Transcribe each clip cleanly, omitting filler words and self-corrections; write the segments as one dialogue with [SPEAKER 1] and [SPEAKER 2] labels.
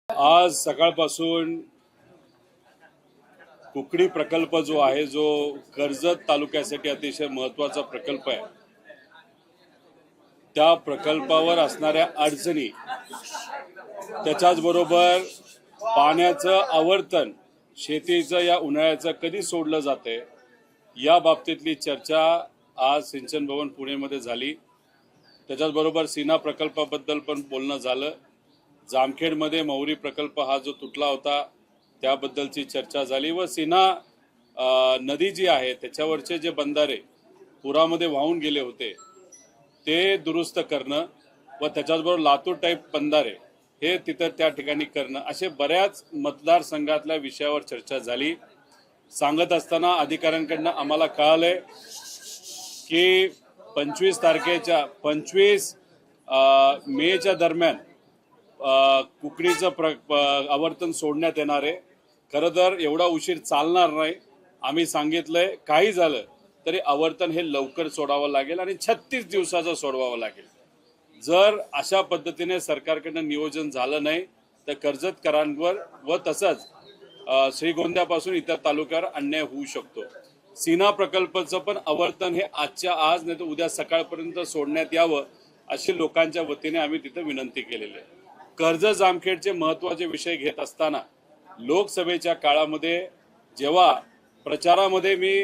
[SPEAKER 1] आज सकाळपासून कुकडी प्रकल्प जो आहे, जो कर्जत तालुक्यासाठी अतिशय महत्त्वाचा प्रकल्प आहे, त्या प्रकल्पावर असणाऱ्या अडचणी, त्याच्याच बरोबर पाण्याचं आवर्तन, शेतीचं या उन्हाळ्याचं कधी सोडलं जाते, या बाबतीतली चर्चा आज सिंचन भवन पुणेमध्ये झाली। त्याच्याच बरोबर सीना प्रकल्पाबद्दल पण बोलणं झालं। जामखेडमध्ये मौरी प्रकल्प हा जो तुटला होता त्याबद्दलची चर्चा झाली व सीना नदी जी आहे त्याच्यावरचे जे बंधारे पुरामध्ये वाहून गेले होते ते दुरुस्त करणं व त्याच्याचबरोबर लातूर टाईप बंधारे हे तिथं त्या ठिकाणी करणं, असे बऱ्याच मतदारसंघातल्या विषयावर चर्चा झाली। सांगत असताना अधिकाऱ्यांकडनं आम्हाला कळालंय की 25 मेच्या दरम्यान कुकडीचं आवर्तन सोडण्यात येणार आहे। खरं तर एवढा उशीर चालणार नाही। आम्ही सांगितलंय काही झालं तरी आवर्तन हे लवकर सोडावं लागेल आणि 36 दिवसाचं सोडवावं लागेल। जर अशा पद्धतीने सरकारकडनं नियोजन झालं नाही तर कर्जतकरांवर व तसंच श्रीगोंद्यापासून इतर तालुक्यावर अन्याय होऊ शकतो। सीना प्रकल्पाचं पण आवर्तन हे आजच्या आज नाही तर उद्या सकाळपर्यंत सोडण्यात यावं अशी लोकांच्या वतीने आम्ही तिथे विनंती केलेली आहे। कर्जत जामखेडचे महत्त्वाचे विषय घेत असताना लोकसभेच्या काळामध्ये जेव्हा प्रचारामध्ये मी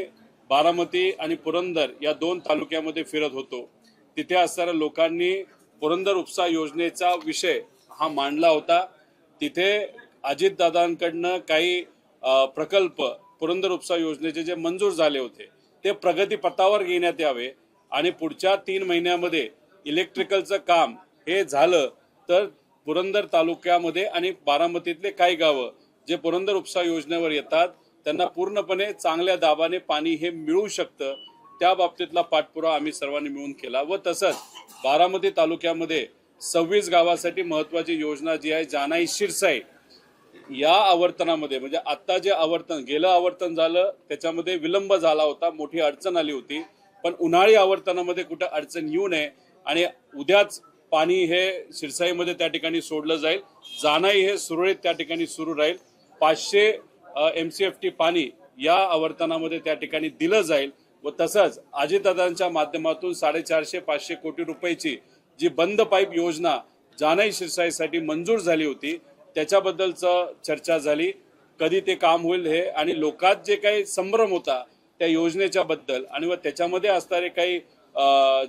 [SPEAKER 1] बारामती आणि पुरंदर या 2 तालुक्यामध्ये फिरत होतो, तिथे असणाऱ्या लोकांनी पुरंदर उपसा योजनेचा विषय हा मांडला होता। तिथे अजितदादांकडनं काही प्रकल्प पुरंदर उपसा योजनेचे जे मंजूर झाले होते ते प्रगतीपथावर घेण्यात यावे आणि पुढच्या 3 महिन्यामध्ये इलेक्ट्रिकलचं काम हे झालं तर पुरंदर तालुक्यामध्ये आणि बारामतीतले काही गावं जे पुरंदर उपसा योजनेवर येतात त्यांना पूर्णपणे चांगल्या दाबाने पाणी हे मिळू शकतं। त्या बाबतीतला पाठपुरावा आम्ही सर्वांनी मिळून केला व तसंच बारामती तालुक्यामध्ये 26 गावासाठी महत्त्वाची योजना जी आहे जानाई शिरसाई, या आवर्तनामध्ये म्हणजे आता जे आवर्तन गेलं आवर्तन झालं त्याच्यामध्ये विलंब झाला होता, मोठी अडचण आली होती, पण उन्हाळी आवर्तनामध्ये कुठं अडचण येऊ नये आणि उद्याच पाणी हे शिरसाईमध्ये त्या ठिकाणी सोडलं जाईल। जानाई हे सुरळीत त्या ठिकाणी सुरू राहील। 500 MCFT पाणी या आवर्तनामध्ये त्या ठिकाणी दिलं जाईल व तसंच अजितदादांच्या माध्यमातून 450-500 कोटी रुपयाची जी बंद पाईप योजना जानाई शिरसाईसाठी मंजूर झाली होती त्याच्याबद्दलचं चर्चा झाली। कधी ते काम होईल हे आणि लोकात जे काही संभ्रम होता त्या योजनेच्या बद्दल आणि व त्याच्यामध्ये असणारे काही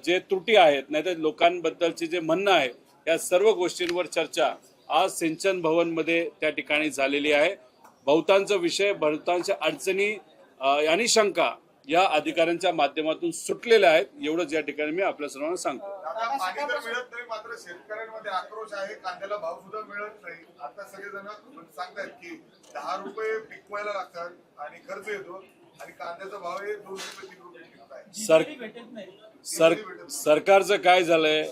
[SPEAKER 1] जे त्रुटी आहेत नाहीतर लोकांबद्दलचे जे म्हणणं आहे या सर्व गोष्टींवर चर्चा आज सिंचन भवनमध्ये त्या ठिकाणी झालेली आहे। बहुतांचा विषय, बहुतांच्या अडचणी आणि शंका या अधिकाऱ्यांच्या माध्यमातून सुटलेल्या आहेत, एवढंच या ठिकाणी मी आपल्या सर्वांना सांगतो।
[SPEAKER 2] पाणी तर मिळत नाही, मात्र शेतकऱ्यांमध्ये आक्रोश आहे। कांद्याला भाव सुद्धा मिळत नाही। आता सगळेजण सांगतात की 10 रुपये पिकवायला लागतात आणि खर्च येतो आणि कांद्याचा भाव आहे 2 रुपये 3 रुपये
[SPEAKER 1] सरकारचं काय झालंय,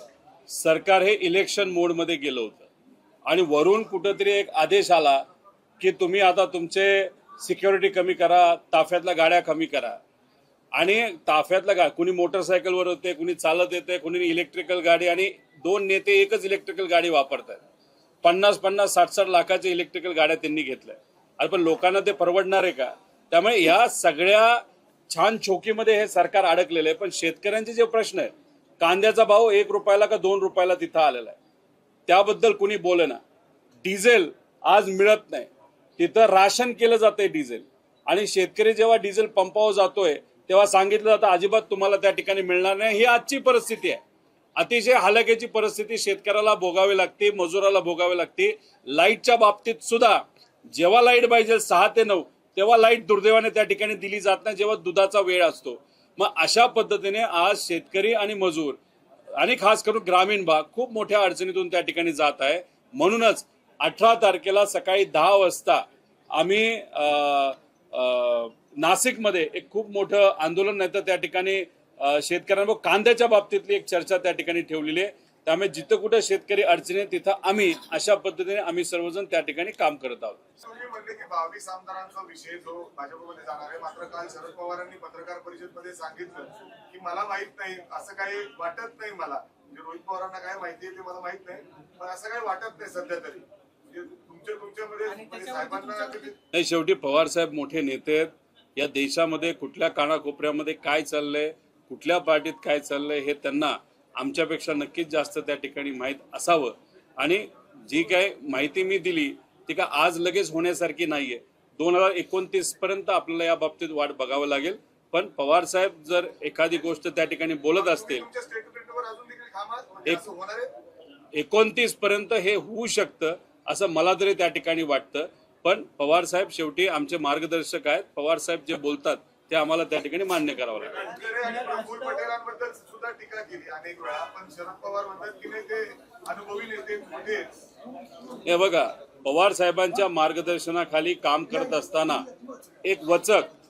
[SPEAKER 1] सरकार हे इलेक्शन मोड मध्ये गेलं होतं आणि वरून कुठंतरी एक आदेश आला की तुम्ही आता तुमचे सिक्युरिटी कमी करा, ताफ्यातल्या गाड्या कमी करा आणि ताफ्यातल्या कुणी मोटरसायकलवर होते, कुणी चालत येते, कुणी इलेक्ट्रिकल गाडी आणि 2 नेते एकच इलेक्ट्रिकल गाडी वापरतात। 50-50, 60-60 लाखाच्या इलेक्ट्रिकल गाड्या त्यांनी घेतल्या। अरे पण लोकांना ते परवडणार आहे का? त्यामुळे या सगळ्या छान चौकीमध्ये हे सरकार अडकलेलं आहे। पण शेतकऱ्यांचे जे प्रश्न आहे, कांद्याचा भाव 1 रुपयाला का 2 रुपयाला तिथं आलेला आहे, त्याबद्दल कुणी बोलेना। डिझेल आज मिळत नाही, तिथं राशन केलं जातंय डिझेल आणि शेतकरी जेव्हा डिझेल पंपावर जातोय तेव्हा सांगितलं जातं अजिबात तुम्हाला त्या ठिकाणी मिळणार नाही। ही आजची परिस्थिती आहे। अतिशय हलाखीची परिस्थिती शेतकऱ्याला भोगावी लागते, मजुराला भोगावी लागते। लाईटच्या बाबतीत सुद्धा जेव्हा लाईट पाहिजे 6 ते 9 तेव्हा लाईट दुर्दैवाने त्या ठिकाणी दिली जात नाही, जेव्हा दुधाचा वेळ असतो। मग अशा पद्धतीने आज शेतकरी आणि मजूर आणि खास करून ग्रामीण भाग खूप मोठ्या अडचणीतून त्या ठिकाणी जात आहे। म्हणूनच 18 तारखेला सकाळी 10 वाजता आम्ही नाशिकमध्ये एक खूप मोठं आंदोलन नाही तर त्या ठिकाणी शेतकऱ्यांवर कांद्याच्या बाबतीतली एक चर्चा त्या ठिकाणी ठेवलेली आहे। त्यामुळे जिथं कुठं शेतकरी अडचणी तिथं आम्ही अशा पद्धतीने आम्ही सर्वजण त्या ठिकाणी काम करत आहोत।
[SPEAKER 2] म्हणले की 22 आमदारांचा विषय जो भाजपमध्ये जाणार आहे, मात्र काल शरद पवारांनी पत्रकार परिषदेमध्ये सांगितलं की मला माहित नाही, असं काही वाटत नाही मला, म्हणजे रोहित पवारांना काय माहिती आहे ते मला माहित नाही, पण असं काही वाटत नाही सध्या तरी। म्हणजे तुमचे त्याच्यामध्ये म्हणजे साहेबांना कधी
[SPEAKER 1] नाही, शेवटी पवार साहेब मोठे नेते आहेत. या देशामध्ये कुठल्या कानाकोपऱ्यामध्ये काय चाललंय, कुठल्या पार्टीत काय चाललंय हे त्यांना आमच्यापेक्षा नक्कीच जास्त त्या ठिकाणी माहीत असावं. आणि जी काय माहिती मी दिली ती का आज लगेच होण्यासारखी नाहीये. 2029 पर्यंत आपल्याला या बाबतीत वाट बघावं लागेल. पण पवार साहेब जर एखादी गोष्ट त्या ठिकाणी बोलत असतील,
[SPEAKER 2] तुमच्या स्टेटमेंटवर अजून देखील थांबा म्हणजे असं होणार आहे.
[SPEAKER 1] 29 पर्यंत हे होऊ शकतं असं मला तरी त्या ठिकाणी वाटतं. पण पवार साहेब शेवटी आमचे मार्गदर्शक आहेत. पवार साहेब जे बोलतात ते आम्हाला त्या ठिकाणी मान्य करावं लागेल.
[SPEAKER 2] तटकरे आणि प्रफुल्ल पटेलांबद्दल सुद्धा टीका केली अनेक वेळा, पण शरद पवार म्हणतात की नाही ते अनुभवी नेते मोठे आहेत.
[SPEAKER 1] हे बघा, पवार साहेबांच्या मार्गदर्शनाखाली काम करत असताना एक वचक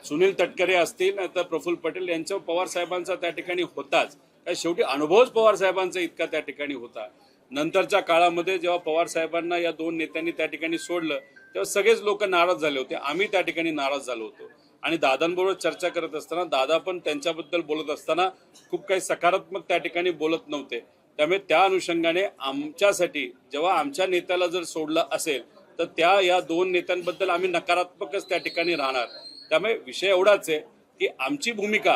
[SPEAKER 1] सुनील तटकरे असतील नाही तर प्रफुल्ल पटेल यांच्या पवार साहेबांचा त्या ठिकाणी होताच. काय शेवटी अनुभवच पवार साहेबांचा इतका त्या ठिकाणी होता. नंतरच्या काळामध्ये जेव्हा पवार साहेबांना या दोन नेत्यांनी त्या ठिकाणी सोडलं तेव्हा सगळेच लोक नाराज झाले होते. आम्ही त्या ठिकाणी नाराज झालो होतो. आणि दादांबरोबर चर्चा करत असताना दादा पण त्यांच्याबद्दल बोलत असताना खूप काही सकारात्मक त्या ठिकाणी बोलत नव्हते. त्यामुळे त्या अनुषंगाने आमच्यासाठी जेव्हा आमच्या नेत्याला जर सोडलं असेल तर त्या या दोन नेत्यांबद्दल आम्ही नकारात्मकच त्या ठिकाणी राहणार. त्यामुळे विषय एवढाच आहे की आमची भूमिका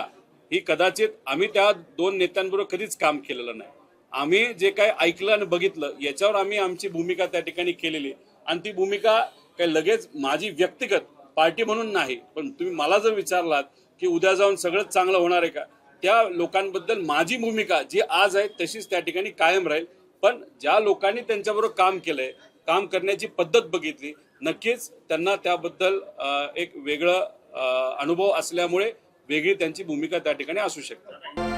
[SPEAKER 1] ही कदाचित आम्ही त्या दोन नेत्यांबरोबर कधीच काम केलेलं नाही. आम्ही जे काही ऐकलं आणि बघितलं याच्यावर आम्ही आमची भूमिका त्या ठिकाणी केलेली. आणि ती भूमिका काही लगेच माझी व्यक्तिगत पार्टी म्हणून नाही, पण तुम्ही मला जर विचारलात की उद्या जाऊन सगळंच चांगलं होणार आहे का, त्या लोकांबद्दल माझी भूमिका जी आज आहे तशीच त्या ठिकाणी कायम राहील. पण ज्या लोकांनी त्यांच्याबरोबर काम केलंय, काम करण्याची पद्धत बघितली, नक्कीच त्यांना त्याबद्दल एक वेगळं अनुभव असल्यामुळे वेगळी त्यांची भूमिका त्या ठिकाणी असू शकते.